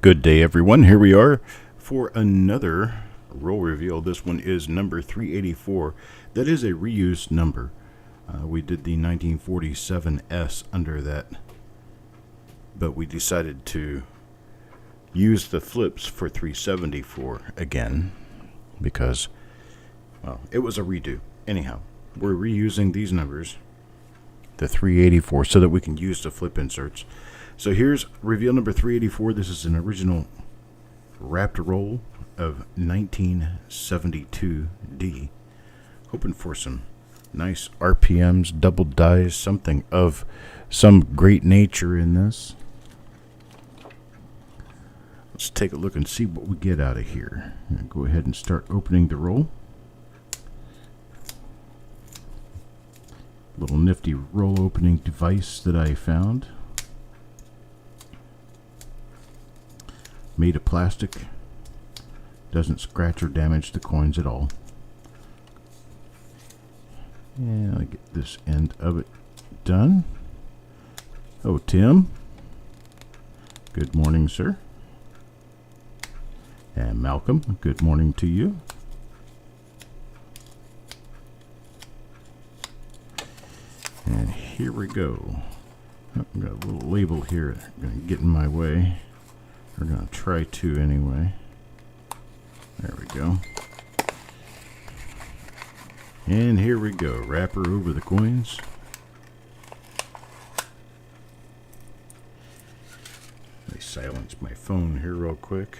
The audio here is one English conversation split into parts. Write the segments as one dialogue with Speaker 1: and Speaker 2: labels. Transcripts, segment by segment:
Speaker 1: Good day, everyone. Here we are for another roll reveal. This one is number 384. That is a reused number. We did the 1947S under that, but we decided to use the flips for 374 again because, well, it was a redo. Anyhow, we're reusing these numbers, the 384, so that we can use the flip inserts. So here's reveal number 384. This is an original wrapped roll of 1972D. Hoping for some nice RPMs, double dies, something of some great nature in this. Let's take a look and see what we get out of here. I'll go ahead and start opening the roll. Little nifty roll opening device that I found. Made of plastic. Doesn't scratch or damage the coins at all. And I'll get this end of it done. Oh, Tim. Good morning, sir. And Malcolm, good morning to you. And here we go. Oh, I've got a little label here. Going to get in my way. We're going to try to anyway. There we go. And here we go. Wrapper over the coins. Let me silence my phone here real quick.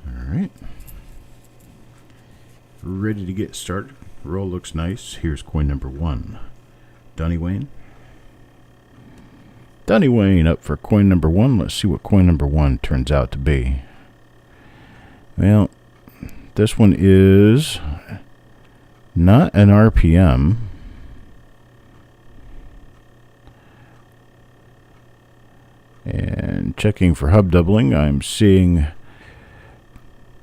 Speaker 1: Alright. Ready to get started. Roll looks nice. Here's coin number 1. Donnie Wayne. Donnie Wayne up for coin number 1. Let's see what coin number 1 turns out to be. Well, this one is not an RPM. And checking for hub doubling, I'm seeing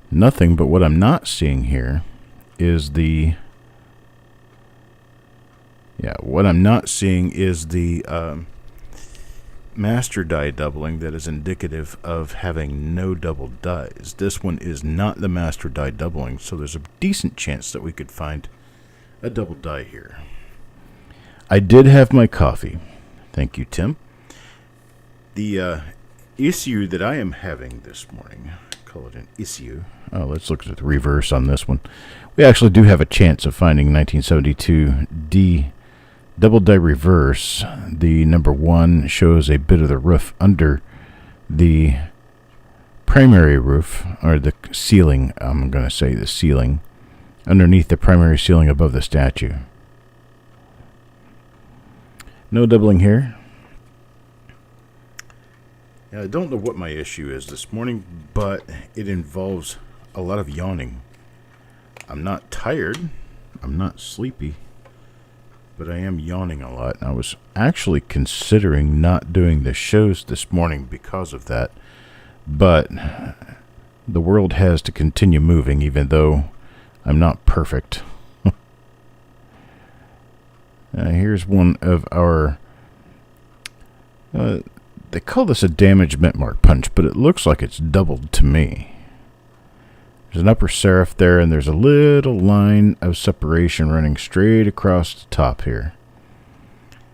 Speaker 1: nothing, but what I'm not seeing here is the master die doubling that is indicative of having no double dies. This one is not the master die doubling, so there's a decent chance that we could find a double die here. I did have my coffee. Thank you, Tim. The issue that I am having this morning, call it an issue. Oh, let's look at the reverse on this one. We actually do have a chance of finding 1972D double die reverse. The number 1 shows a bit of the roof under the primary roof, or the ceiling, I'm going to say the ceiling, underneath the primary ceiling above the statue. No doubling here. Now, I don't know what my issue is this morning, but it involves a lot of yawning. I'm not tired. I'm not sleepy. But I am yawning a lot. I was actually considering not doing the shows this morning because of that. But the world has to continue moving, even though I'm not perfect. Here's one of our... they call this a damaged mint mark punch, but it looks like it's doubled to me. There's an upper serif there, and there's a little line of separation running straight across the top here.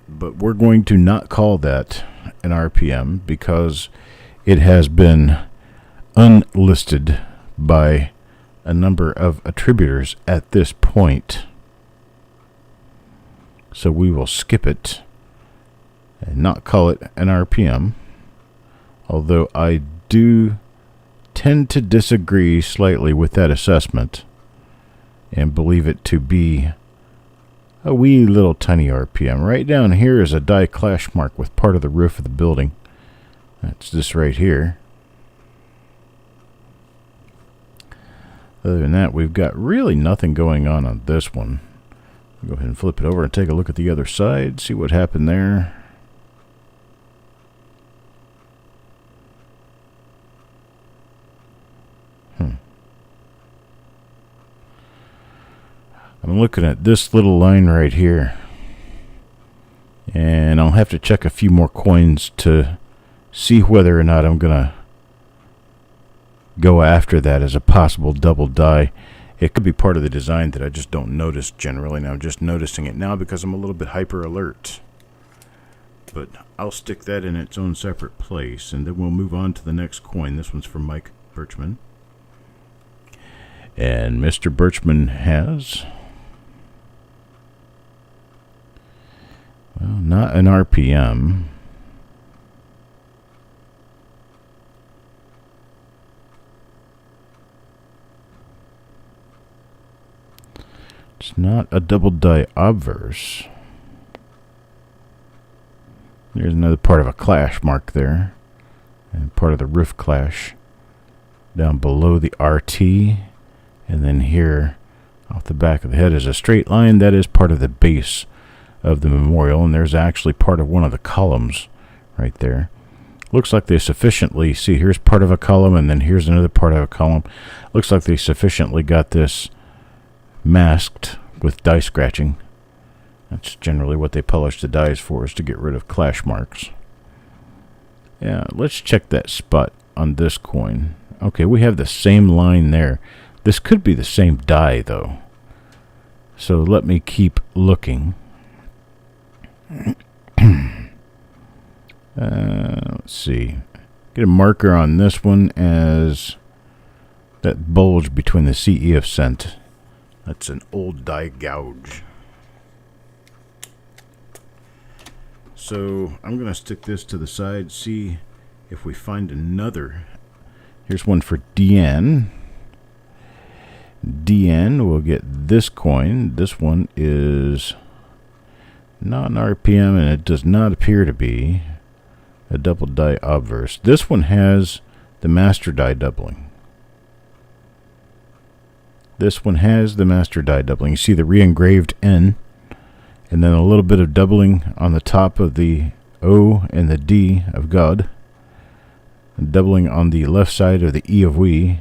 Speaker 1: But we're going to not call that an RPM because it has been unlisted by a number of attributors at this point. So we will skip it and not call it an RPM, although I do tend to disagree slightly with that assessment and believe it to be a wee little tiny RPM. Right down here is a die clash mark with part of the roof of the building. That's this right here. Other than that, we've got really nothing going on this one. I'll go ahead and flip it over and take a look at the other side, see what happened there. I'm looking at this little line right here. And I'll have to check a few more coins to see whether or not I'm going to go after that as a possible double die. It could be part of the design that I just don't notice generally, and I'm just noticing it now because I'm a little bit hyper alert. But I'll stick that in its own separate place, and then we'll move on to the next coin. This one's from Mike Birchman. And Mr. Birchman has, well, not an RPM. It's not a double die obverse. There's another part of a clash mark there, and part of the roof clash down below the RT, and then here off the back of the head is a straight line. That is part of the base of the memorial, and there's actually part of one of the columns right there. Looks like they sufficiently, see, here's part of a column, and then here's another part of a column. Looks like they sufficiently got this masked with die scratching. That's generally what they polish the dies for, is to get rid of clash marks. Yeah, let's check that spot on this coin. Okay, we have the same line there. This could be the same die, though. So let me keep looking. Let's see. Get a marker on this one as that bulge between the CE of cent. That's an old die gouge. So I'm going to stick this to the side, see if we find another. Here's one for DN. DN will get this coin. This one is not an RPM, and it does not appear to be a double die obverse. This one has the master die doubling. This one has the master die doubling. You see the re-engraved N, and then a little bit of doubling on the top of the O and the D of God, and doubling on the left side of the E of we,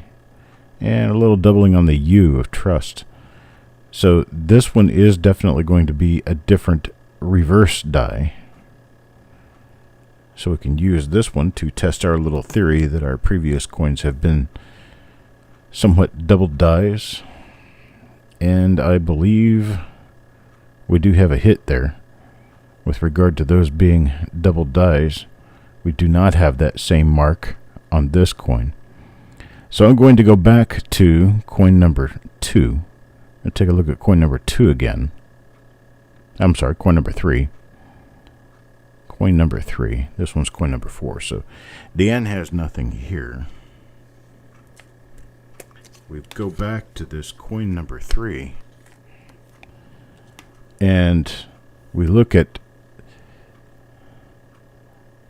Speaker 1: and a little doubling on the U of trust. So this one is definitely going to be a different reverse die. So we can use this one to test our little theory that our previous coins have been somewhat double dies, and I believe we do have a hit there with regard to those being double dies. We do not have that same mark on this coin. So I'm going to go back to coin number 2 and take a look at coin number 2 again. I'm sorry, coin number 3. Coin number 3. This one's coin number 4. So DN has nothing here. We go back to this coin number 3, and we look at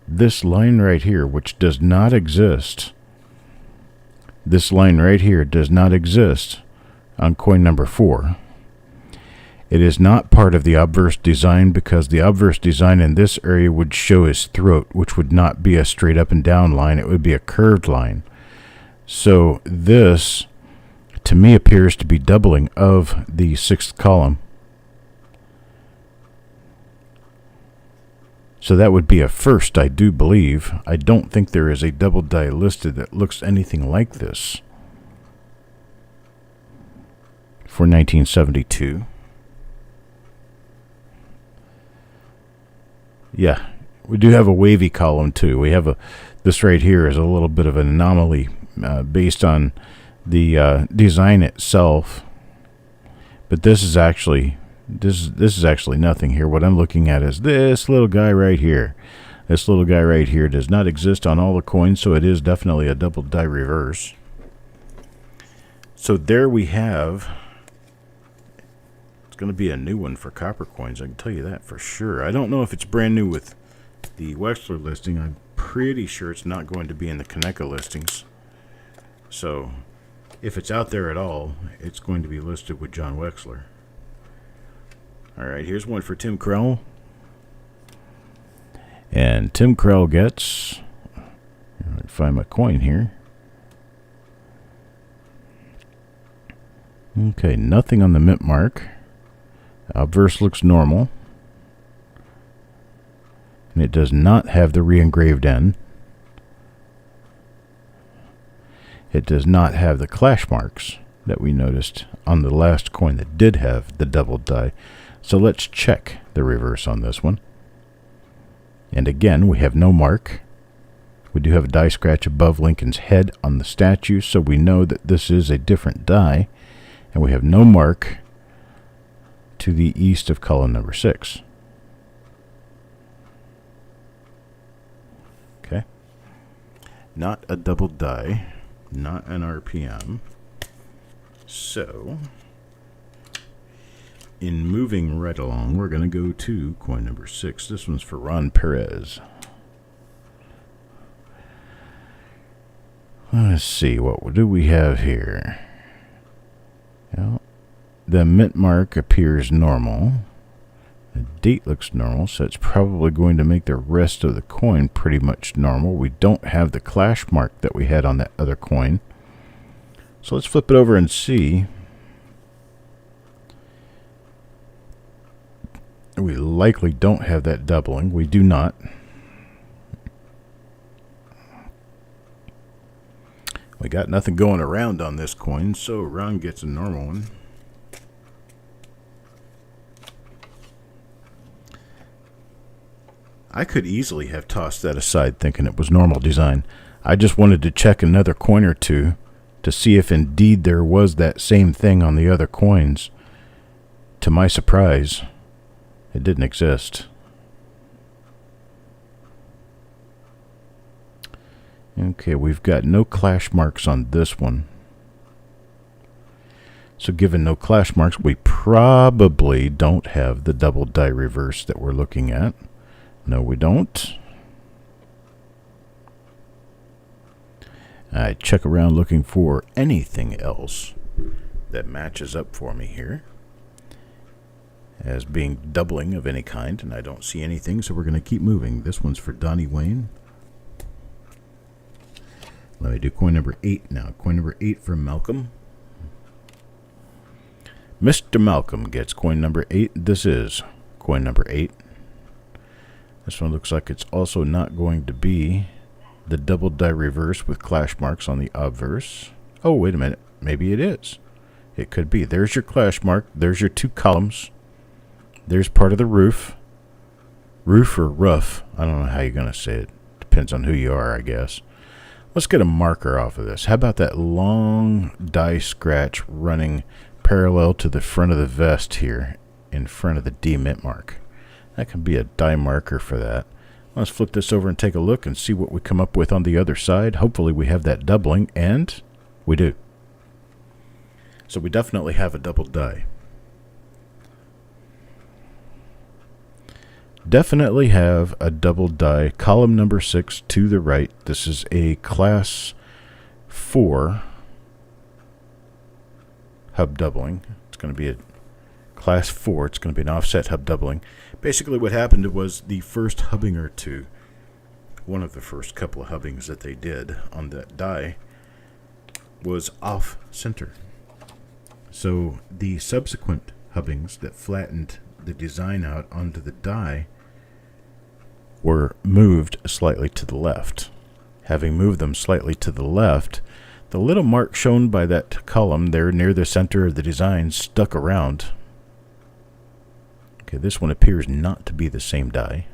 Speaker 1: this line right here, which does not exist. This line right here does not exist on coin number 4. It is not part of the obverse design, because the obverse design in this area would show his throat, which would not be a straight up and down line. It would be a curved line. So this, to me, appears to be doubling of the 6th column. So that would be a first, I do believe. I don't think there is a double die listed that looks anything like this for 1972. Yeah, we do have a wavy column too. We have this right here is a little bit of an anomaly based on the design itself, but this is actually nothing here. What I'm looking at is this little guy right here. This little guy right here does not exist on all the coins, so it is definitely a double die reverse. So there we have. It's going to be a new one for copper coins, I can tell you that for sure. I don't know if it's brand new with the Wexler listing. I'm pretty sure it's not going to be in the Kaneka listings. So if it's out there at all, it's going to be listed with John Wexler. Alright, here's one for Tim Krell. And Tim Krell gets, I'll find my coin here. Okay, nothing on the mint mark. Obverse looks normal. And it does not have the re-engraved N. It does not have the clash marks that we noticed on the last coin that did have the double die. So let's check the reverse on this one. And again, we have no mark. We do have a die scratch above Lincoln's head on the statue, so we know that this is a different die. And we have no mark to the east of column number 6. Okay. Not a double die, not an RPM. So, in moving right along, we're going to go to coin number 6. This one's for Ron Perez. Let's see, what do we have here? Well, the mint mark appears normal. The date looks normal, so it's probably going to make the rest of the coin pretty much normal. We don't have the clash mark that we had on that other coin. So let's flip it over and see. We likely don't have that doubling. We do not. We got nothing going around on this coin, so Ron gets a normal one. I could easily have tossed that aside thinking it was normal design. I just wanted to check another coin or two to see if indeed there was that same thing on the other coins. To my surprise, it didn't exist. Okay, we've got no clash marks on this one. So given no clash marks, we probably don't have the double die reverse that we're looking at. No, we don't. I check around looking for anything else that matches up for me here as being doubling of any kind, and I don't see anything, so we're going to keep moving. This one's for Donnie Wayne. Let me do coin number 8 now. Coin number 8 from Malcolm. Mr. Malcolm gets coin number 8. This is coin number 8. This one looks like it's also not going to be the double die reverse with clash marks on the obverse. Oh, wait a minute. Maybe it is. It could be. There's your clash mark. There's your 2 columns. There's part of the roof. Roof or roof. I don't know how you're going to say it. Depends on who you are, I guess. Let's get a marker off of this. How about that long die scratch running parallel to the front of the vest here in front of the D mint mark? That can be a die marker for that. Let's flip this over and take a look and see what we come up with on the other side. Hopefully we have that doubling, and we do. So we definitely have a double die. Definitely have a double die. Column number 6 to the right. This is a class 4 hub doubling. It's going to be a class 4. It's going to be an offset hub doubling. Basically what happened was the first hubbing or two, one of the first couple of hubbings that they did on that die was off center. So the subsequent hubbings that flattened the design out onto the die were moved slightly to the left. Having moved them slightly to the left, the little mark shown by that column there near the center of the design stuck around. Okay, this one appears not to be the same die.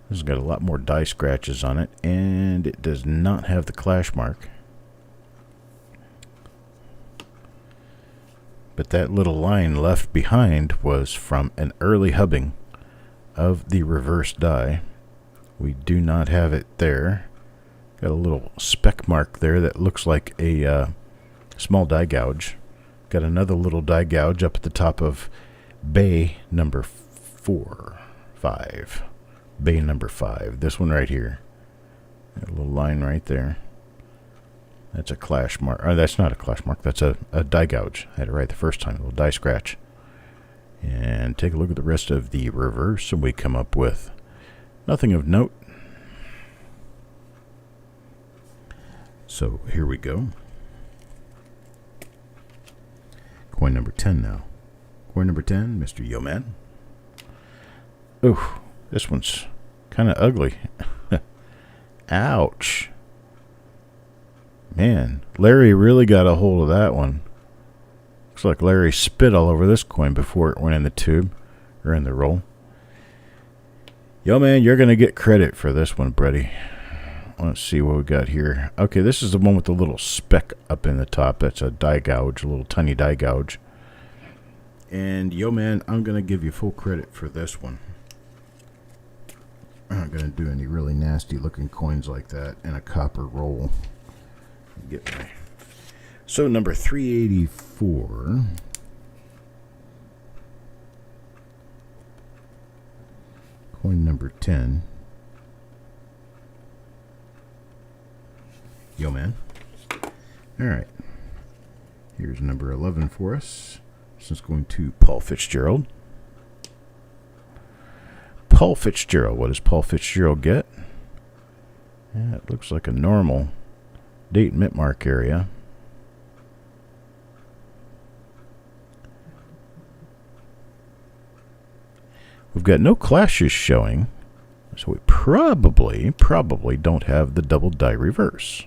Speaker 1: This has got a lot more die scratches on it, and it does not have the clash mark. But that little line left behind was from an early hubbing of the reverse die. We do not have it there. Got a little speck mark there that looks like a small die gouge. Got another little die gouge up at the top of bay number 5. Bay number 5. This one right here. Got a little line right there. That's a clash mark. That's not a clash mark. That's a die gouge. I had it right the first time. A little die scratch. And take a look at the rest of the reverse, and we come up with nothing of note. So here we go. Coin number 10 now. Coin number 10, Mr. Yeoman. Oh, this one's Kind of ugly. Ouch. Man, Larry really got a hold of that one. Looks like Larry spit all over this coin before it went in the tube, or in the roll. Yo, man, you're going to get credit for this one, Brady. Let's see what we got here. Okay, this is the one with the little speck up in the top. That's a die gouge, a little tiny die gouge. And, yo, man, I'm going to give you full credit for this one. I'm not going to do any really nasty-looking coins like that in a copper roll. Get my... So, number 384... Coin number 10. Yo, man. Alright. Here's number 11 for us. This is going to Paul Fitzgerald. Paul Fitzgerald. What does Paul Fitzgerald get? Yeah, it looks like a normal date mint mark area. We've got no clashes showing, so we probably don't have the double die reverse.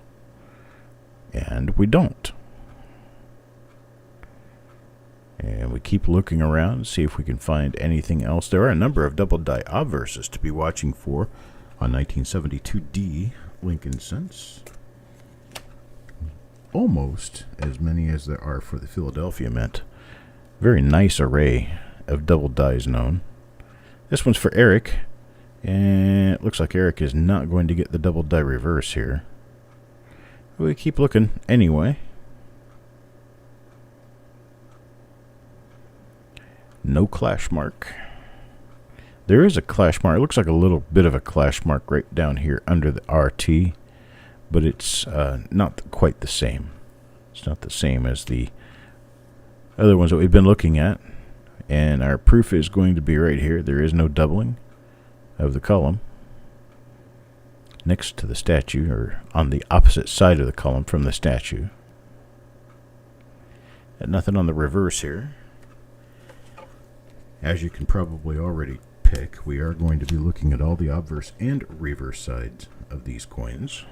Speaker 1: And we don't. And we keep looking around to see if we can find anything else. There are a number of double die obverses to be watching for on 1972D Lincoln cents. Almost as many as there are for the Philadelphia Mint. Very nice array of double dies known. This one's for Eric, and it looks like Eric is not going to get the double die reverse here. We keep looking anyway. No clash mark. There is a clash mark. It looks like a little bit of a clash mark right down here under the RT, but it's not quite the same. It's not the same as the other ones that we've been looking at. And our proof is going to be right here. There is no doubling of the column next to the statue, or on the opposite side of the column from the statue. And nothing on the reverse here. As you can probably already pick, we are going to be looking at all the obverse and reverse sides of these coins.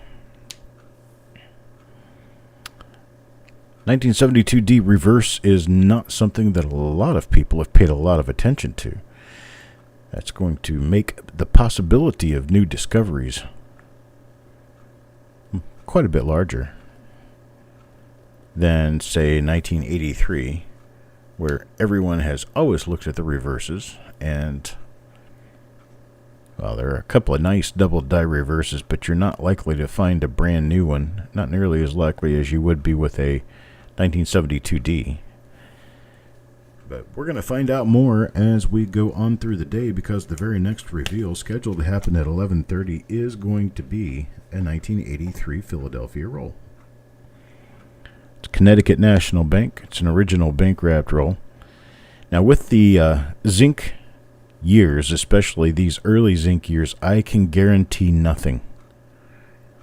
Speaker 1: 1972D reverse is not something that a lot of people have paid a lot of attention to. That's going to make the possibility of new discoveries quite a bit larger than, say, 1983, where everyone has always looked at the reverses, and, well, there are a couple of nice double die reverses, but you're not likely to find a brand new one, not nearly as likely as you would be with a 1972D. But we're going to find out more as we go on through the day, because the very next reveal, scheduled to happen at 11:30, is going to be a 1983 Philadelphia roll. It's Connecticut National Bank. It's an original bank wrapped roll. Now, with the zinc years, especially these early zinc years, I can guarantee nothing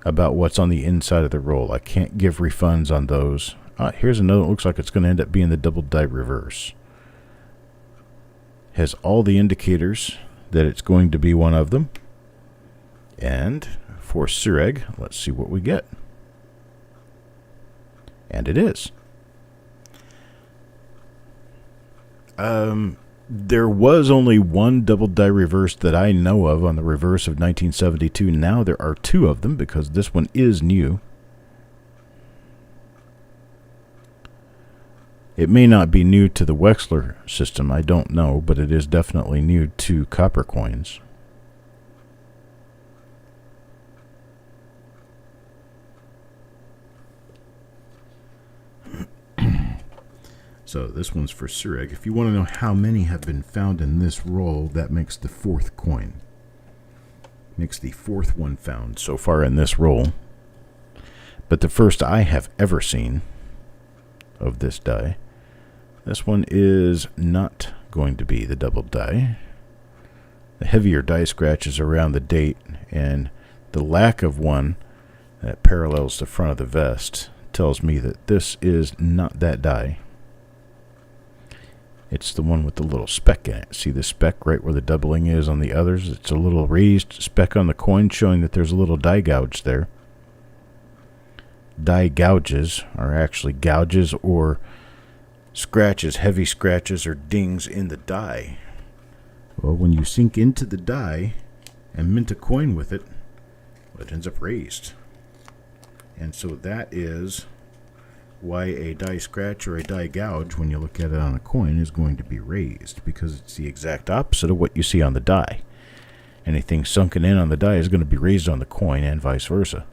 Speaker 1: about what's on the inside of the roll. I can't give refunds on those. Here's another that looks like it's going to end up being the double die reverse. Has all the indicators that it's going to be one of them. And for Orig, let's see what we get. And it is. There was only one double die reverse that I know of on the reverse of 1972. Now there are two of them, because this one is new. It may not be new to the Wechsler system, I don't know, but it is definitely new to copper coins. So this one's for Orig. If you want to know how many have been found in this roll, that makes the fourth coin. Makes the fourth one found so far in this roll. But the first I have ever seen of this die. This one is not going to be the double die. The heavier die scratches around the date, and the lack of one that parallels the front of the vest tells me that this is not that die. It's the one with the little speck in it. See the speck right where the doubling is on the others? It's a little raised speck on the coin showing that there's a little die gouge there. Die gouges are actually gouges or scratches, heavy scratches or dings in the die. Well, when you sink into the die and mint a coin with it, it ends up raised. And so that is why a die scratch or a die gouge, when you look at it on a coin, is going to be raised, because it's the exact opposite of what you see on the die. Anything sunken in on the die is going to be raised on the coin, and vice versa.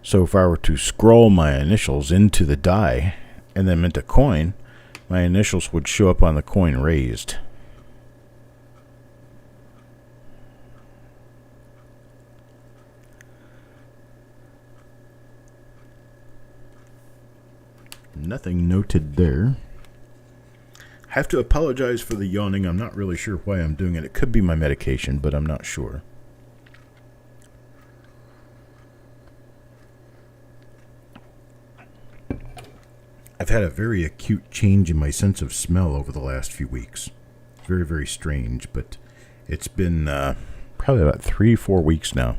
Speaker 1: So if I were to scroll my initials into the die and then mint a coin, my initials would show up on the coin raised. Nothing noted there. I have to apologize for the yawning. I'm not really sure why I'm doing it. It could be my medication, but I'm not sure. I've had a very acute change in my sense of smell over the last few weeks. Very, very strange, but it's been probably about 3-4 weeks now.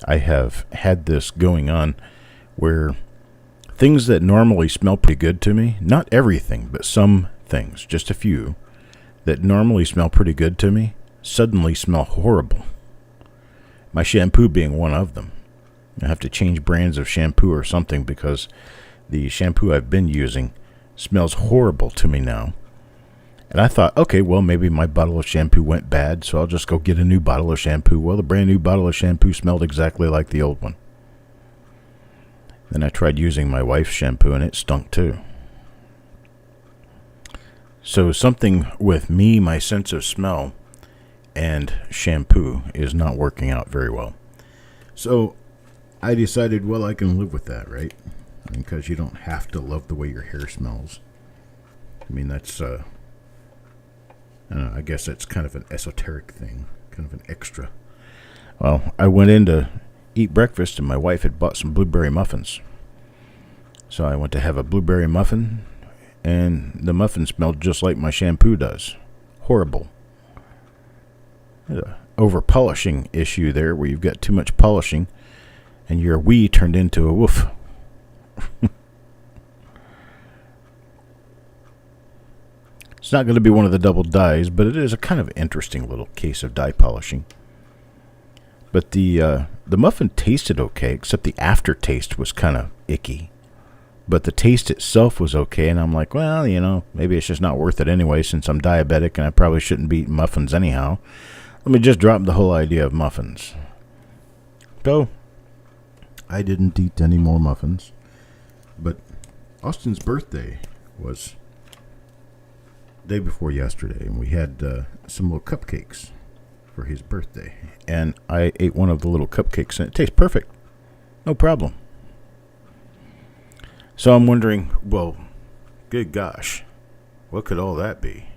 Speaker 1: I have had this going on where things that normally smell pretty good to me, not everything, but some things, just a few, that normally smell pretty good to me, suddenly smell horrible. My shampoo being one of them. I have to change brands of shampoo or something because the shampoo I've been using smells horrible to me now. And I thought, okay, well, maybe my bottle of shampoo went bad, so I'll just go get a new bottle of shampoo. Well, the brand new bottle of shampoo smelled exactly like the old one. Then I tried using my wife's shampoo, and it stunk too. So something with me, my sense of smell, and shampoo is not working out very well. So I decided, well, I can live with that, right? Because you don't have to love the way your hair smells. I mean, that's, I don't know, I guess that's kind of an esoteric thing, kind of an extra. Well, I went in to eat breakfast, and my wife had bought some blueberry muffins. So I went to have a blueberry muffin, and the muffin smelled just like my shampoo does. Horrible. Over-polishing issue there, where you've got too much polishing, and your wee turned into a woof. It's not going to be one of the double dyes, but it is a kind of interesting little case of dye polishing. But the muffin tasted okay, except the aftertaste was kind of icky. But the taste itself was okay, and I'm like, well, you know, maybe it's just not worth it anyway, since I'm diabetic and I probably shouldn't be eating muffins anyhow. Let me just drop the whole idea of muffins. So, I didn't eat any more muffins. But Austin's birthday was day before yesterday, and we had some little cupcakes for his birthday, and I ate one of the little cupcakes, and it tastes perfect. No problem. So I'm wondering, well, good gosh, what could all that be?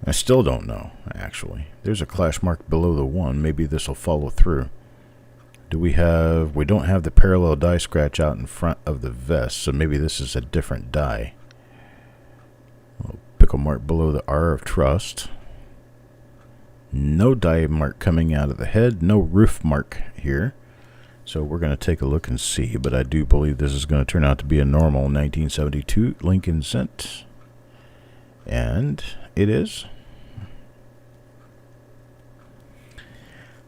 Speaker 1: I still don't know, actually. There's a clash mark below the 1. Maybe this will follow through. We don't have the parallel die scratch out in front of the vest, so maybe this is a different die. Pickle mark below the R of trust. No die mark coming out of the head, no roof mark here. So we're going to take a look and see, but I do believe this is going to turn out to be a normal 1972 Lincoln cent. And it is.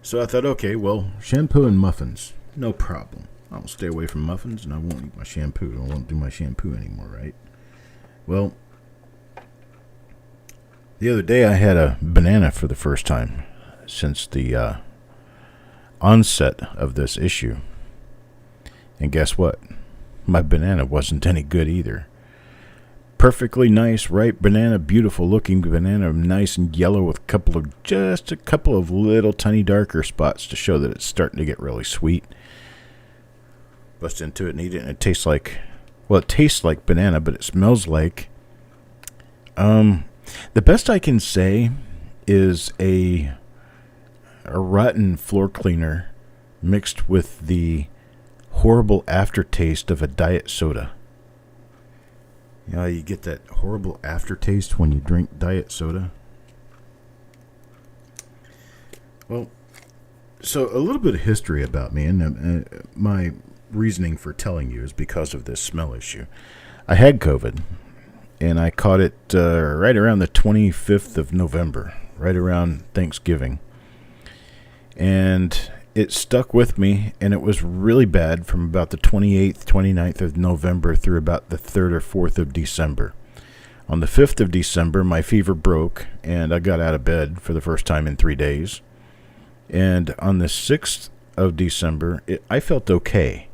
Speaker 1: So I thought, okay, well, shampoo and muffins, no problem. I'll stay away from muffins, and I won't eat my shampoo. I won't do my shampoo anymore, right? Well, the other day I had a banana for the first time since the onset of this issue. And guess what? My banana wasn't any good either. Perfectly nice, ripe banana, beautiful looking banana, nice and yellow with just a couple of little tiny darker spots to show that it's starting to get really sweet. Bust into it and eat it, and it tastes like, well, it tastes like banana, but it smells like, the best I can say is a rotten floor cleaner mixed with the horrible aftertaste of a diet soda. You know, you get that horrible aftertaste when you drink diet soda. Well, so a little bit of history about me, and my reasoning for telling you is because of this smell issue. I had COVID, and I caught it right around the 25th of November, right around Thanksgiving. And it stuck with me, and it was really bad from about the 28th, 29th of November through about the 3rd or 4th of December. On the 5th of December, my fever broke, and I got out of bed for the first time in 3 days. And on the 6th of December, I felt okay.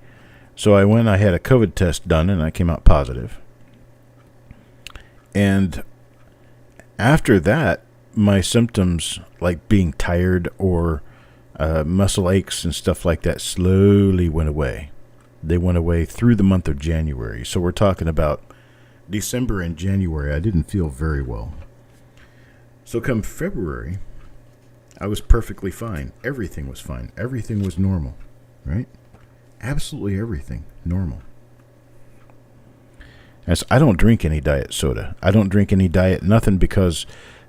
Speaker 1: So I had a COVID test done, and I came out positive. And after that, my symptoms, like being tired or muscle aches and stuff like that, slowly went away. They went away through the month of January. So we're talking about December and January. I didn't feel very well. So come February, I was perfectly fine. Everything was fine. Everything was normal, right? Absolutely everything normal. As I don't drink any diet soda. I don't drink any diet nothing, because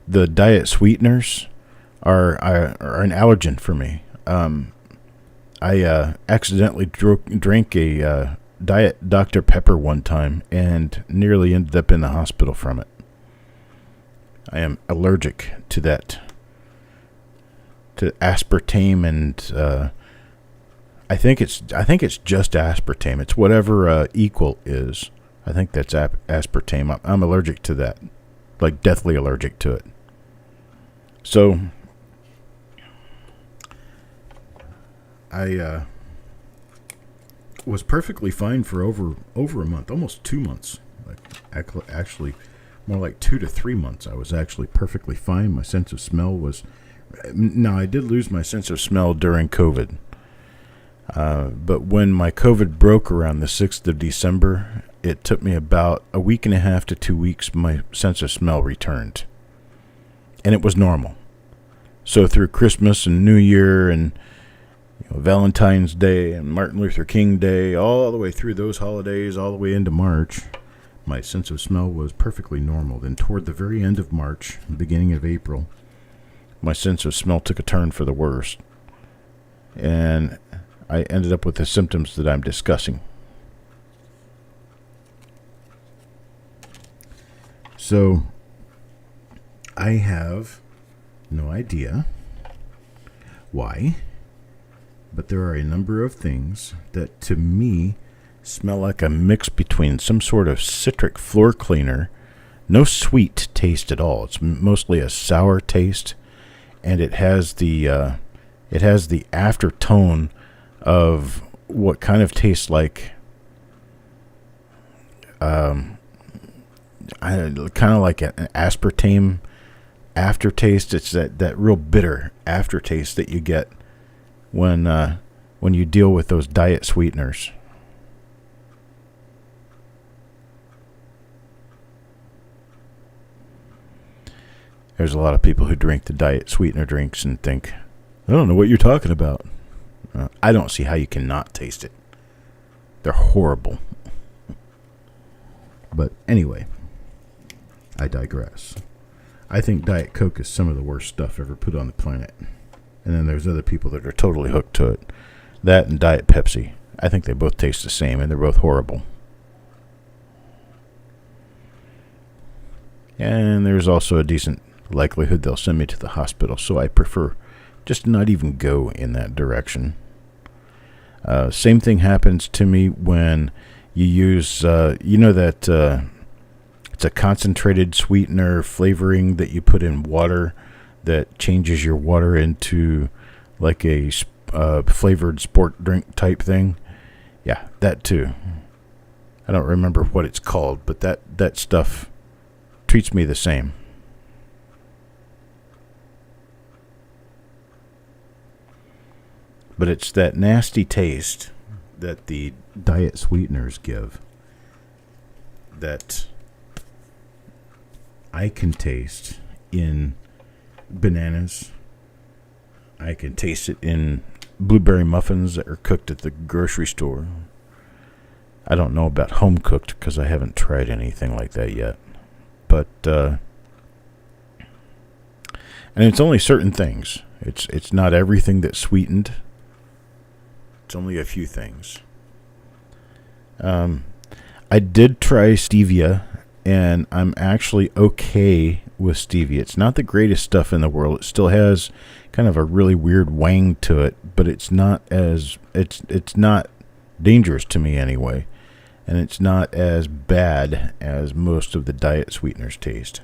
Speaker 1: the diet sweeteners are an allergen for me. I accidentally drank a Diet Dr. Pepper one time and nearly ended up in the hospital from it. I am allergic to that, to aspartame, and I think it's just aspartame. It's whatever Equal is. I think that's aspartame. I'm allergic to that, like deathly allergic to it. So I was perfectly fine for over a month, almost 2 months. Actually, more like 2 to 3 months. I was actually perfectly fine. My sense of smell was... Now, I did lose my sense of smell during COVID. But when my COVID broke around the 6th of December, it took me about a week and a half to 2 weeks. My sense of smell returned. And it was normal. So through Christmas and New Year and Valentine's Day and Martin Luther King Day, all the way through those holidays, all the way into March, my sense of smell was perfectly normal. Then toward the very end of March, beginning of April, my sense of smell took a turn for the worst. And I ended up with the symptoms that I'm discussing. So I have no idea why, but there are a number of things that to me smell like a mix between some sort of citric floor cleaner, no sweet taste at all. It's mostly a sour taste, and it has the aftertone of what kind of tastes like kind of like an aspartame aftertaste. It's that real bitter aftertaste that you get when you deal with those diet sweeteners. There's a lot of people who drink the diet sweetener drinks and think, I don't know what you're talking about. I don't see how you cannot taste it. They're horrible. But anyway, I digress. I think Diet Coke is some of the worst stuff ever put on the planet. And then there's other people that are totally hooked to it. That and Diet Pepsi. I think they both taste the same, and they're both horrible. And there's also a decent likelihood they'll send me to the hospital, so I prefer just not even go in that direction. Same thing happens to me when you use, that it's a concentrated sweetener flavoring that you put in water that changes your water into like a flavored sport drink type thing. Yeah, that too. I don't remember what it's called, but that stuff treats me the same. But it's that nasty taste that the diet sweeteners give that I can taste in bananas. I can taste it in blueberry muffins that are cooked at the grocery store. I don't know about home cooked because I haven't tried anything like that yet. But and it's only certain things. It's not everything that's sweetened. It's only a few things. I did try stevia, and I'm actually okay with stevia. It's not the greatest stuff in the world. It still has kind of a really weird wang to it, but it's not dangerous to me anyway, and it's not as bad as most of the diet sweeteners taste.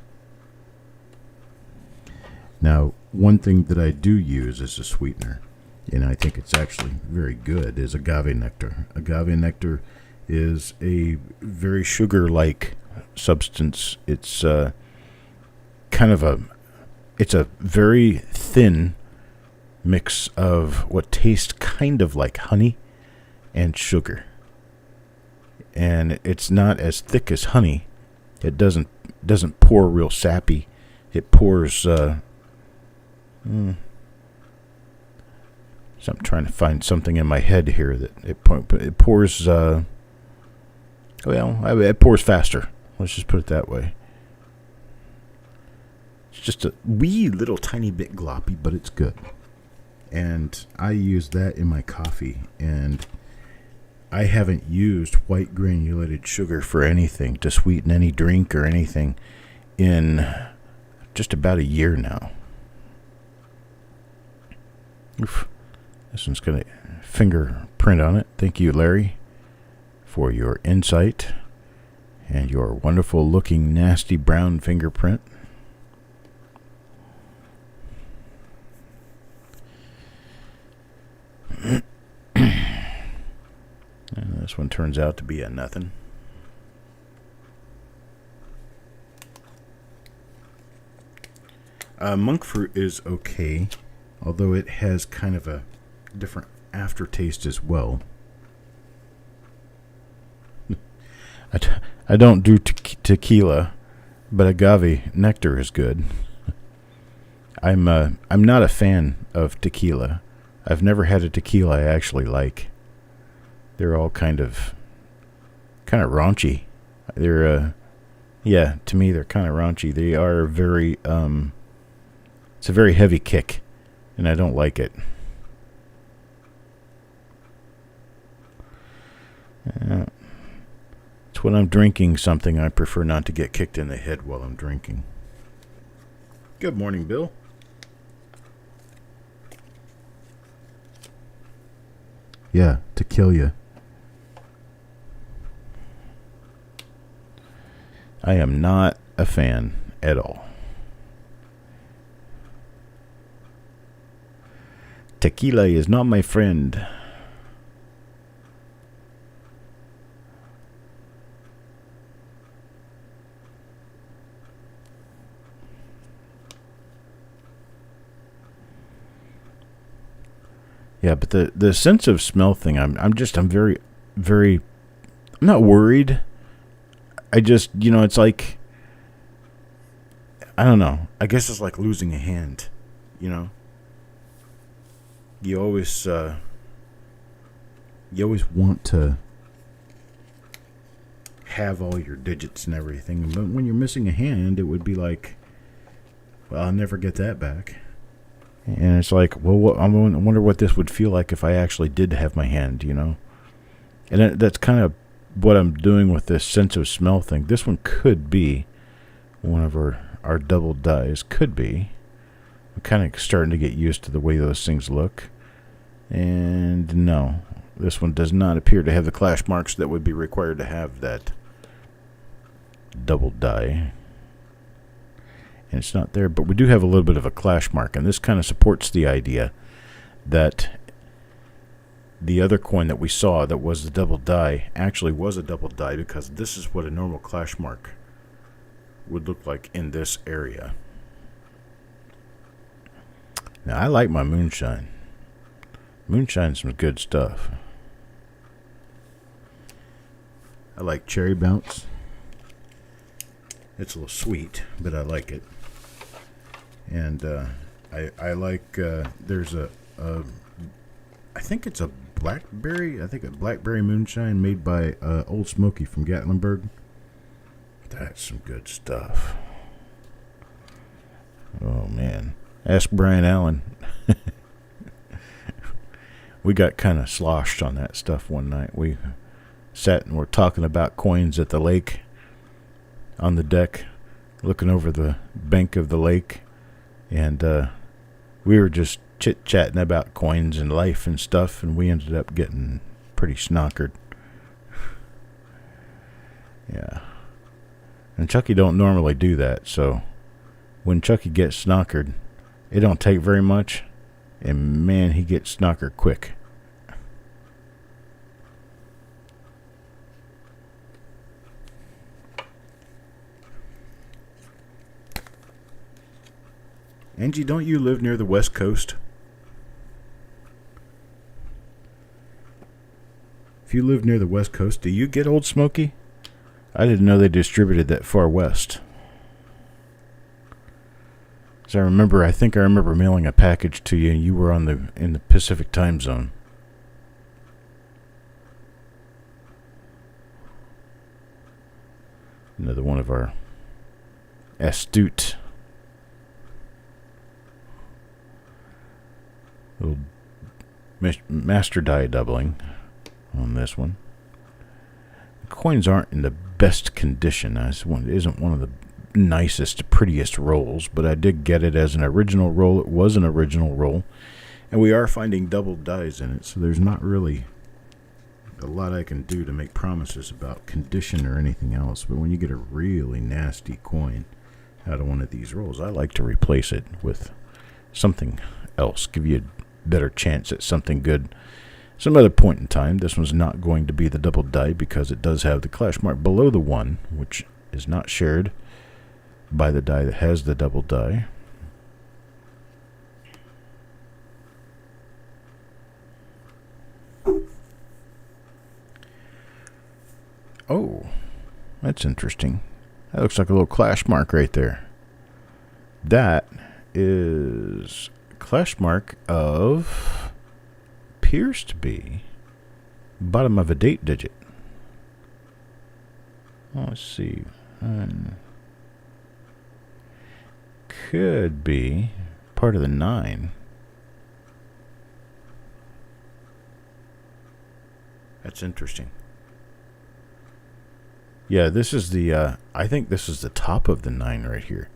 Speaker 1: Now, one thing that I do use as a sweetener, and I think it's actually very good, is agave nectar. Agave nectar is a very sugar-like substance. It's it's a very thin mix of what tastes kind of like honey and sugar. And it's not as thick as honey. It doesn't pour real sappy. It pours so I'm trying to find something in my head here that it pours it pours faster. Let's just put it that way. It's just a wee little tiny bit gloppy, but it's good. And I use that in my coffee, and I haven't used white granulated sugar for anything to sweeten any drink or anything in just about a year now. Oof. This one's got a fingerprint on it. Thank you, Larry, for your insight and your wonderful looking nasty brown fingerprint. And this one turns out to be a nothing. Monk fruit is okay, although it has kind of a different aftertaste as well. I don't do tequila, but agave nectar is good. I'm not a fan of tequila. I've never had a tequila I actually like. They're all kind of raunchy. They're to me they're kind of raunchy. They are very it's a very heavy kick, and I don't like it. It's when I'm drinking something I prefer not to get kicked in the head while I'm drinking. Good morning, Bill. Yeah, to kill you. I am not a fan at all. Tequila is not my friend. Yeah, but the sense of smell thing, I'm very, very, I'm not worried. I just, it's like, I don't know. I guess it's like losing a hand, You always want to have all your digits and everything, but when you're missing a hand, it would be like, well, I'll never get that back. And it's like, well, I wonder what this would feel like if I actually did have my hand, And that's kind of what I'm doing with this sense of smell thing. This one could be one of our double dyes. Could be. I'm kind of starting to get used to the way those things look. And no, this one does not appear to have the clash marks that would be required to have that double dye. And it's not there, but we do have a little bit of a clash mark, and this kind of supports the idea that the other coin that we saw that was the double die actually was a double die, because this is what a normal clash mark would look like in this area. Now, I like my moonshine. Moonshine's some good stuff. I like Cherry Bounce. It's a little sweet, but I like it. And I like, there's a I think it's a blackberry. I think a blackberry moonshine made by Old Smoky from Gatlinburg. That's some good stuff. Oh, man. Ask Brian Allen. We got kind of sloshed on that stuff one night. We sat and were talking about coins at the lake on the deck, looking over the bank of the lake. And we were just chit-chatting about coins and life and stuff, and we ended up getting pretty snockered. Yeah. And Chucky don't normally do that, so when Chucky gets snockered, it don't take very much, and man, he gets snockered quick. Angie, don't you live near the West Coast? If you live near the West Coast, do you get Old Smoky? I didn't know they distributed that far west. So I think I remember mailing a package to you, and you were in the Pacific time zone. Another one of our astute little master die doubling on this one. The coins aren't in the best condition. It isn't one of the nicest, prettiest rolls, but I did get it as an original roll. It was an original roll, and we are finding double dies in it, so there's not really a lot I can do to make promises about condition or anything else. But when you get a really nasty coin out of one of these rolls, I like to replace it with something else, give you a better chance at something good some other point in time. This one's not going to be the double die because it does have the clash mark below the 1, which is not shared by the die that has the double die. Oh, that's interesting. That looks like a little clash mark right there. That is clash mark of, appears to be bottom of a date digit. Let's see. Could be part of the 9. That's interesting. Yeah, this is the, I think this is the top of the 9 right here.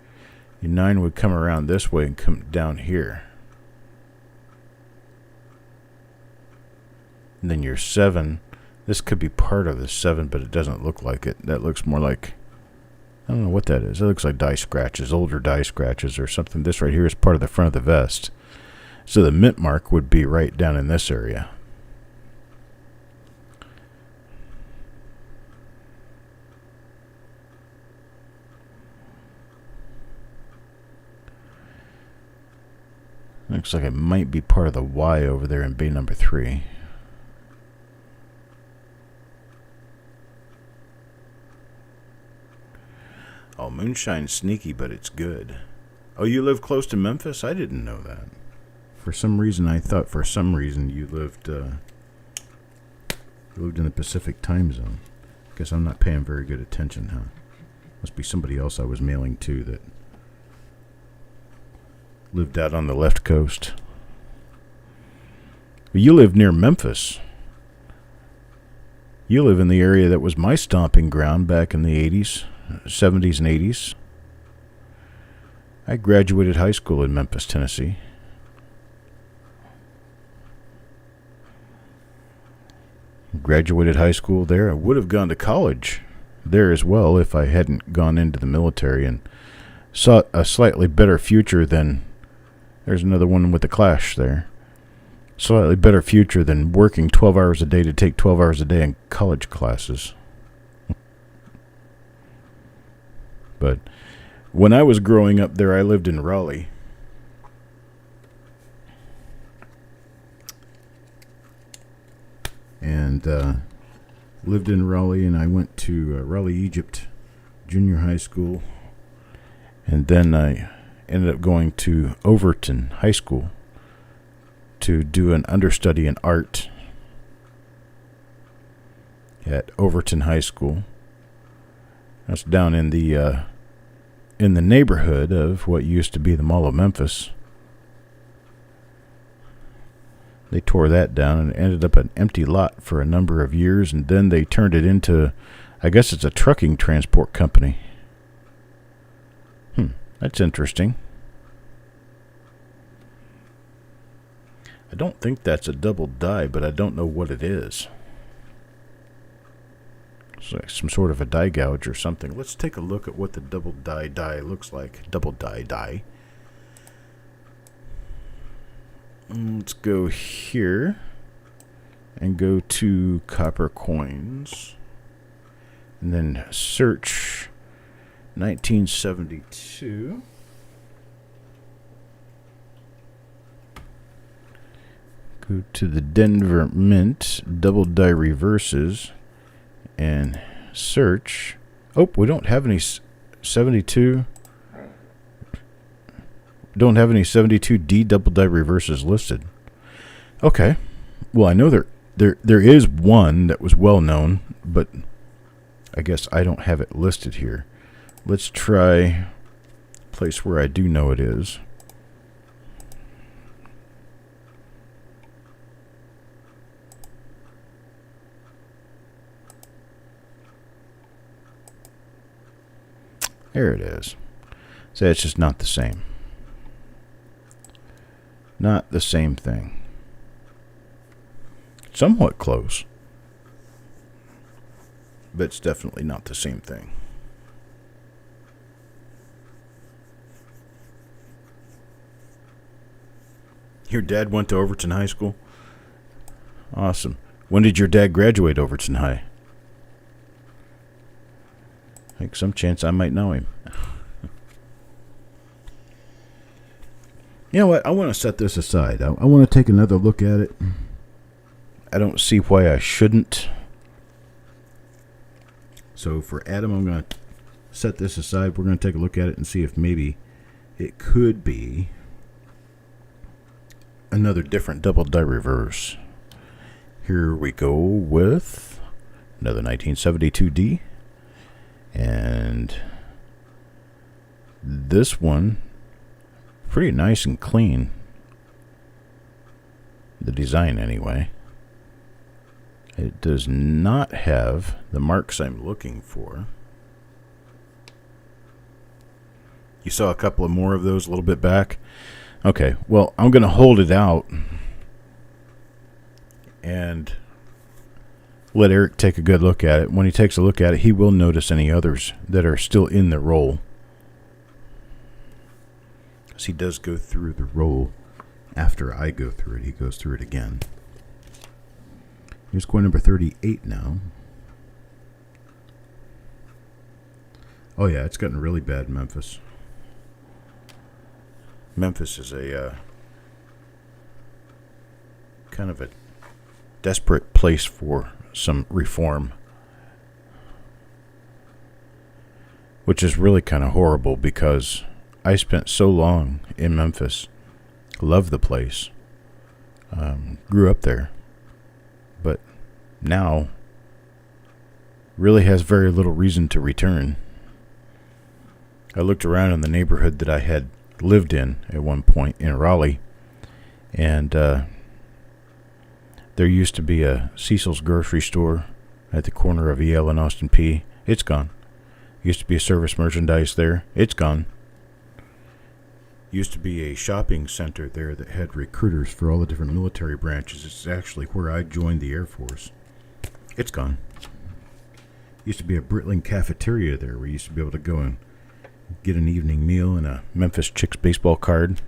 Speaker 1: Your 9 would come around this way and come down here. And then your 7, this could be part of the 7, but it doesn't look like it. That looks more like, I don't know what that is. It looks like die scratches, older die scratches or something. This right here is part of the front of the vest. So the mint mark would be right down in this area. Looks like it might be part of the Y over there in bay number 3. Oh, moonshine's sneaky, but it's good. Oh, you live close to Memphis? I didn't know that. For some reason, I thought you lived in the Pacific time zone. Guess I'm not paying very good attention, huh? Must be somebody else I was mailing to that lived out on the left coast. You live near Memphis. You live in the area that was my stomping ground back in the 80s, 70s and 80s. I graduated high school in Memphis, Tennessee. Graduated high school there. I would have gone to college there as well if I hadn't gone into the military and sought a slightly better future than... There's another one with the clash there. Slightly better future than working 12 hours a day to take 12 hours a day in college classes. But when I was growing up there, I lived in Raleigh. And lived in Raleigh, and I went to Raleigh, Egypt, junior high school. And then I ended up going to Overton High School to do an understudy in art at Overton High School. That's down in the neighborhood of what used to be the Mall of Memphis. They tore that down and it ended up an empty lot for a number of years, and then they turned it into, I guess it's a trucking transport company. That's interesting. I don't think that's a double die, but I don't know what it is. It's like some sort of a die gouge or something. Let's take a look at what the double die looks like. Double die. Let's go here and go to copper coins and then search 1972. Go to the Denver Mint double die reverses and search. Oh, we don't have any 72. Don't have any 72D double die reverses listed. Okay. Well, I know there is one that was well known, but I guess I don't have it listed here. Let's try a place where I do know it is. There it is. So it's just not the same. Not the same thing. Somewhat close, but it's definitely not the same thing. Your dad went to Overton High School? Awesome. When did your dad graduate Overton High? I think some chance I might know him. You know what? I want to set this aside. I want to take another look at it. I don't see why I shouldn't. So for Adam, I'm going to set this aside. We're going to take a look at it and see if maybe it could be another different double die reverse. Here we go with another 1972D. And this one, pretty nice and clean. The design, anyway. It does not have the marks I'm looking for. You saw a couple of more of those a little bit back. Okay, well, I'm going to hold it out and let Eric take a good look at it. When he takes a look at it, he will notice any others that are still in the roll. Because he does go through the roll after I go through it. He goes through it again. Here's coin number 38 now. Oh yeah, it's gotten really bad in Memphis. Memphis is a kind of a desperate place for some reform, which is really kind of horrible because I spent so long in Memphis, loved the place, grew up there, but now really has very little reason to return. I looked around in the neighborhood that I had lived in at one point in Raleigh, and there used to be a Cecil's grocery store at the corner of Yale and Austin P. It's gone. Used to be a Service Merchandise there. It's gone. Used to be a shopping center there that had recruiters for all the different military branches. It's actually where I joined the Air Force. It's gone. Used to be a Britling cafeteria there where you used to be able to go and get an evening meal and a Memphis Chicks baseball card.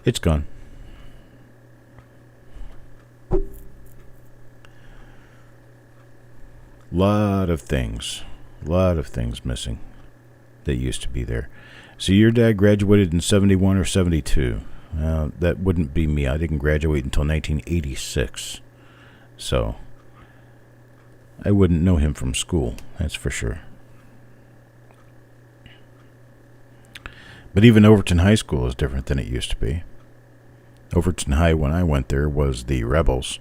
Speaker 1: It's gone. Lot of things missing that used to be there. So your dad graduated in 71 or 72. That wouldn't be me. I didn't graduate until 1986. So I wouldn't know him from school, that's for sure. But even Overton High School is different than it used to be. Overton High, when I went there, was the Rebels.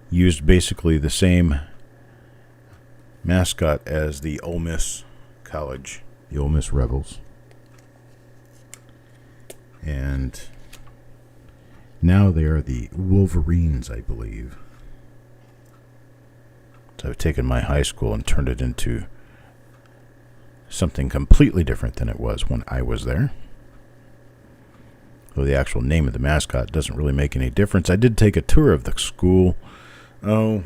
Speaker 1: Used basically the same mascot as the Ole Miss College, the Ole Miss Rebels. And now they are the Wolverines, I believe. So I've taken my high school and turned it into something completely different than it was when I was there. Though the actual name of the mascot doesn't really make any difference. I did take a tour of the school. My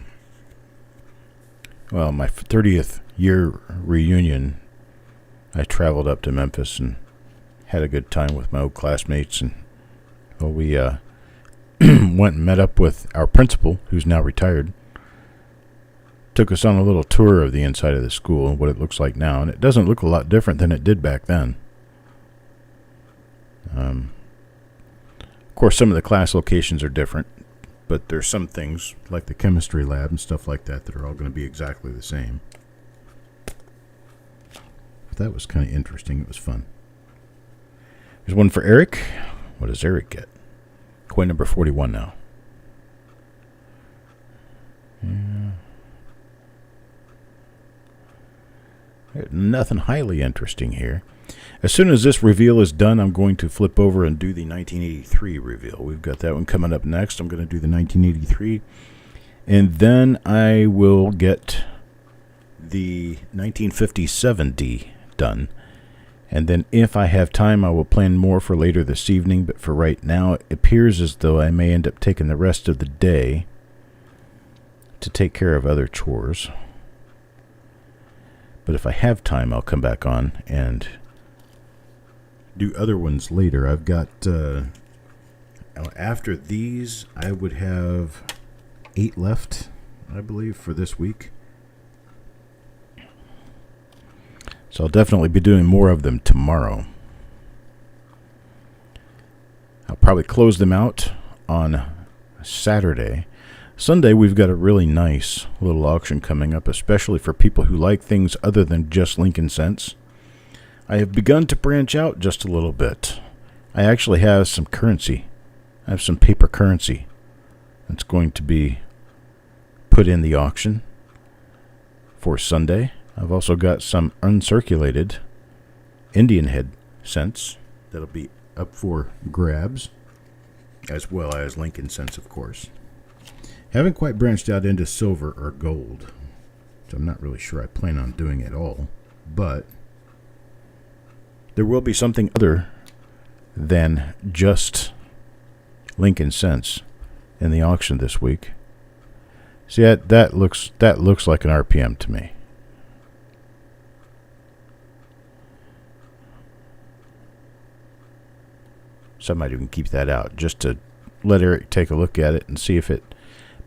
Speaker 1: 30th year reunion, I traveled up to Memphis and had a good time with my old classmates. And we went and met up with our principal, who's now retired. Took us on a little tour of the inside of the school and what it looks like now. And it doesn't look a lot different than it did back then. Of course, some of the class locations are different, but there's some things like the chemistry lab and stuff like that that are all going to be exactly the same. But that was kind of interesting. It was fun. There's one for Eric. What does Eric get? Coin number 41 now. Yeah. There's nothing highly interesting here. As soon as this reveal is done, I'm going to flip over and do the 1983 reveal. We've got that one coming up next. I'm going to do the 1983. And then I will get the 1957D done. And then if I have time, I will plan more for later this evening. But for right now, it appears as though I may end up taking the rest of the day to take care of other chores. But if I have time, I'll come back on and do other ones later. I've got, after these, I would have 8 left, I believe, for this week. So I'll definitely be doing more of them tomorrow. I'll probably close them out on Saturday. Sunday, we've got a really nice little auction coming up, especially for people who like things other than just Lincoln Cents. I have begun to branch out just a little bit. I actually have some currency. I have some paper currency that's going to be put in the auction for Sunday. I've also got some uncirculated Indian head cents that'll be up for grabs, as well as Lincoln cents, of course. Haven't quite branched out into silver or gold, so I'm not really sure I plan on doing it all, but there will be something other than just Lincoln cents in the auction this week. See, that looks like an RPM to me. So I might even keep that out just to let Eric take a look at it and see if it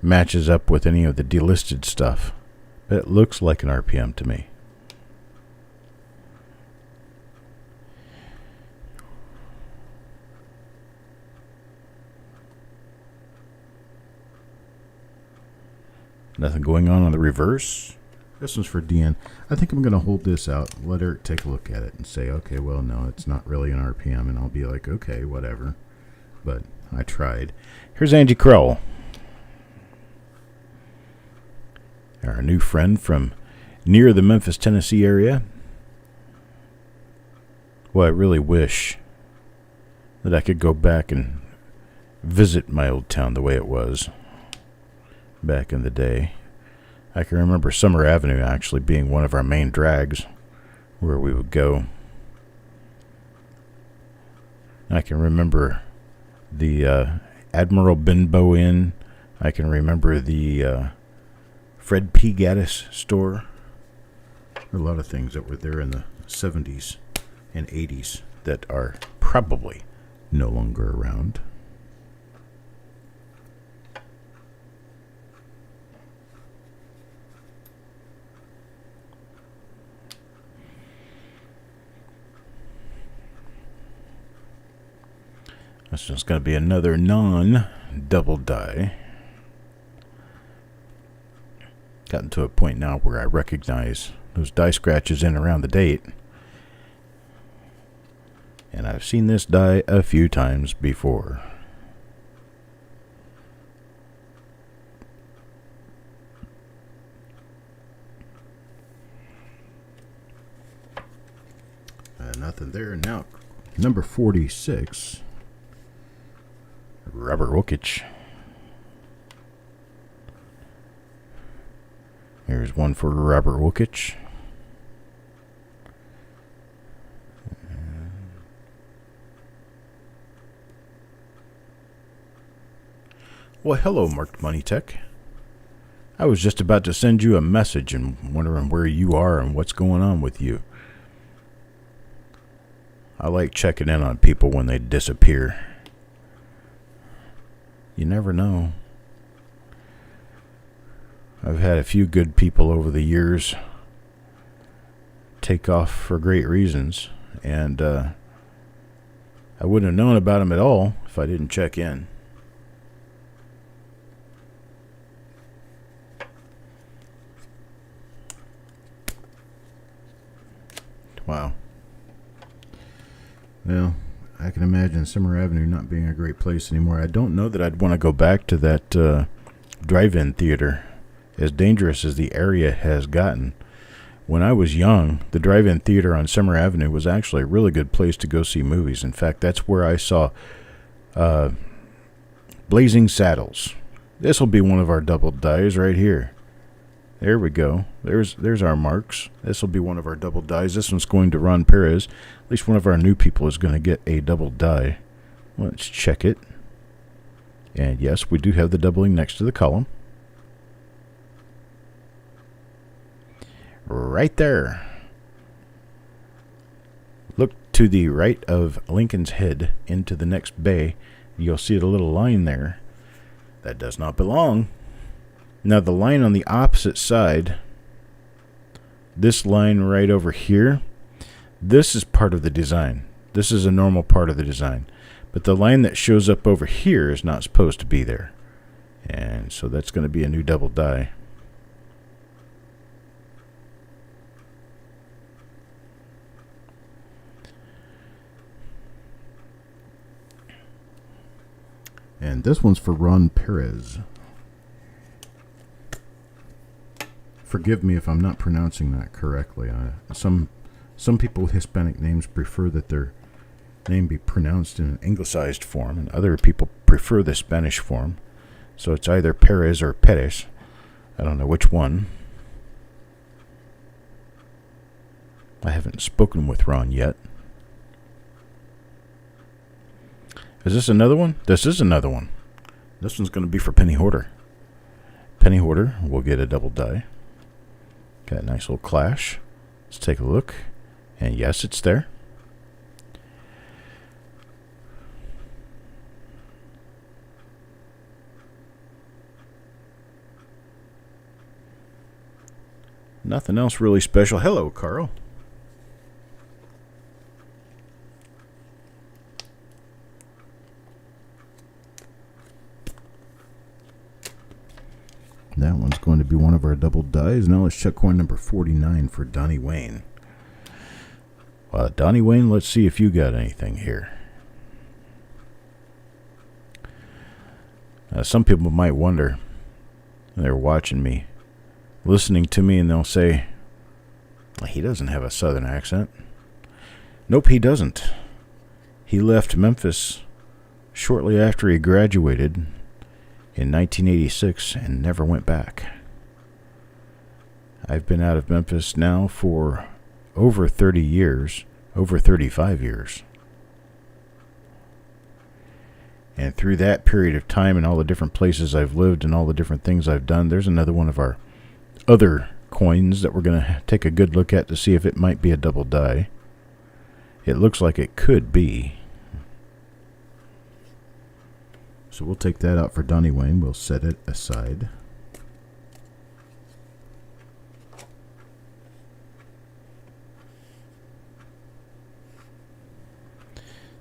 Speaker 1: matches up with any of the delisted stuff. But it looks like an RPM to me. Nothing going on the reverse. This one's for Deanne. I think I'm going to hold this out, let Eric take a look at it and say, okay, well, no, it's not really an RPM. And I'll be like, okay, whatever. But I tried. Here's Angie Crowell, our new friend from near the Memphis, Tennessee area. Well, I really wish that I could go back and visit my old town the way it was back in the day. I can remember Summer Avenue actually being one of our main drags where we would go. I can remember the Admiral Benbow Inn. I can remember the Fred P. Gaddis store. There are a lot of things that were there in the 70s and 80s that are probably no longer around. This is going to be another non-double die. Gotten to a point now where I recognize those die scratches in around the date. And I've seen this die a few times before. Nothing there. Now, number 46. Robert Wookich. Here's one for Robert Wookich. Well, hello, Marked Money Tech. I was just about to send you a message and wondering where you are and what's going on with you. I like checking in on people when they disappear. You never know. I've had a few good people over the years take off for great reasons, and I wouldn't have known about them at all if I didn't check in. Wow. Well, I can imagine Summer Avenue not being a great place anymore. I don't know that I'd want to go back to that drive-in theater, as dangerous as the area has gotten. When I was young, the drive-in theater on Summer Avenue was actually a really good place to go see movies. In fact, that's where I saw Blazing Saddles. This will be one of our double dies right here. There we go. There's our marks. This will be one of our double dies. This one's going to Ron Perez. At least one of our new people is going to get a double die. Let's check it. And yes, we do have the doubling next to the column. Right there. Look to the right of Lincoln's head into the next bay. You'll see a little line there. That does not belong. Now the line on the opposite side, this line right over here, this is part of the design. This is a normal part of the design. But the line that shows up over here is not supposed to be there. And so that's going to be a new double die. And this one's for Ron Perez. Forgive me if I'm not pronouncing that correctly. Some people with Hispanic names prefer that their name be pronounced in an anglicized form, and other people prefer the Spanish form. So it's either Perez or Perez. I don't know which one. I haven't spoken with Ron yet. Is this another one? This is another one. This one's going to be for Penny Hoarder. Penny Hoarder will get a double die. Got a nice little clash. Let's take a look. And yes, it's there. Nothing else really special. Hello, Carl. That one's going to be one of our double dies. Now let's check coin number 49 for Donnie Wayne. Donnie Wayne, let's see if you got anything here. Some people might wonder, they're watching me, listening to me, and they'll say, well, he doesn't have a southern accent. Nope, he doesn't. He left Memphis shortly after he graduated in 1986 and never went back. I've been out of Memphis now for over 30 years, over 35 years. And through that period of time and all the different places I've lived and all the different things I've done, there's another one of our other coins that we're going to take a good look at to see if it might be a double die. It looks like it could be. So we'll take that out for Donnie Wayne. We'll set it aside.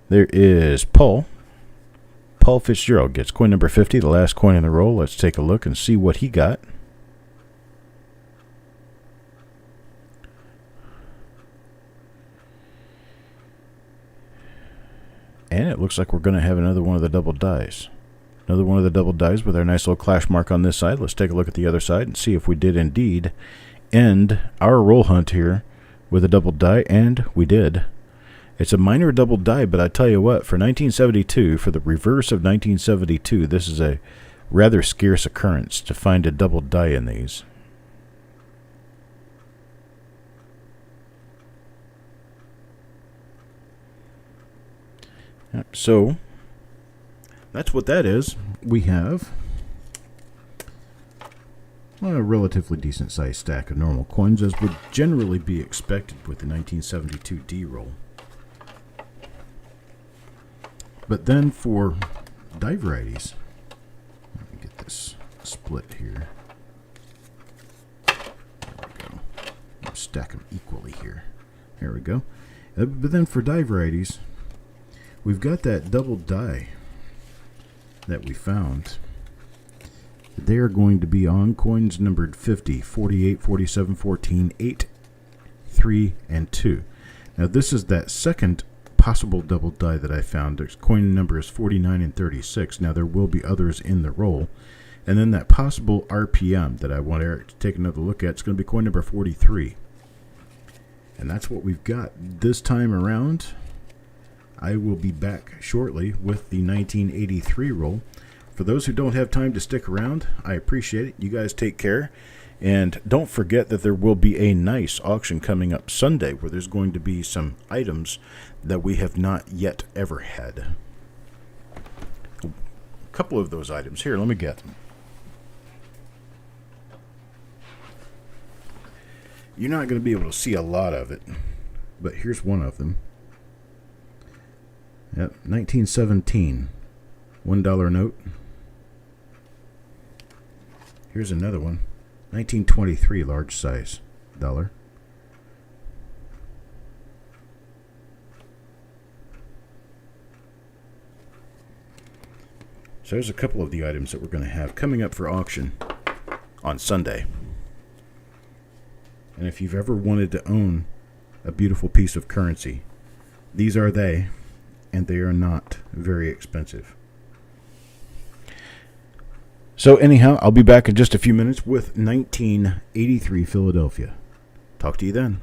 Speaker 1: There is Paul. Paul Fitzgerald gets coin number 50, the last coin in the roll. Let's take a look and see what he got. And it looks like we're going to have another one of the double dies. Another one of the double dies with our nice little clash mark on this side. Let's take a look at the other side and see if we did indeed end our roll hunt here with a double die, and we did. It's a minor double die, but I tell you what, for 1972, for the reverse of 1972, this is a rather scarce occurrence to find a double die in these. So, that's what that is. We have a relatively decent sized stack of normal coins, as would generally be expected with the 1972 D-roll. But then for die varieties, let me get this split here. There we go. I'll stack them equally here. There we go. But then for die varieties, we've got that double die that we found. They are going to be on coins numbered 50, 48, 47, 14, 8, 3, and 2. Now this is that second possible double die that I found. There's coin numbers 49 and 36. Now there will be others in the roll. And then that possible RPM that I want Eric to take another look at is going to be coin number 43. And that's what we've got this time around. I will be back shortly with the 1983 roll. For those who don't have time to stick around, I appreciate it. You guys take care. And don't forget that there will be a nice auction coming up Sunday where there's going to be some items that we have not yet ever had. A couple of those items. Here, let me get them. You're not going to be able to see a lot of it, but here's one of them. Yep, 1917, $1 note. Here's another one, 1923, large size, dollar. So there's a couple of the items that we're going to have coming up for auction on Sunday. And if you've ever wanted to own a beautiful piece of currency, these are they. And they are not very expensive. So anyhow, I'll be back in just a few minutes with 1983 Philadelphia. Talk to you then.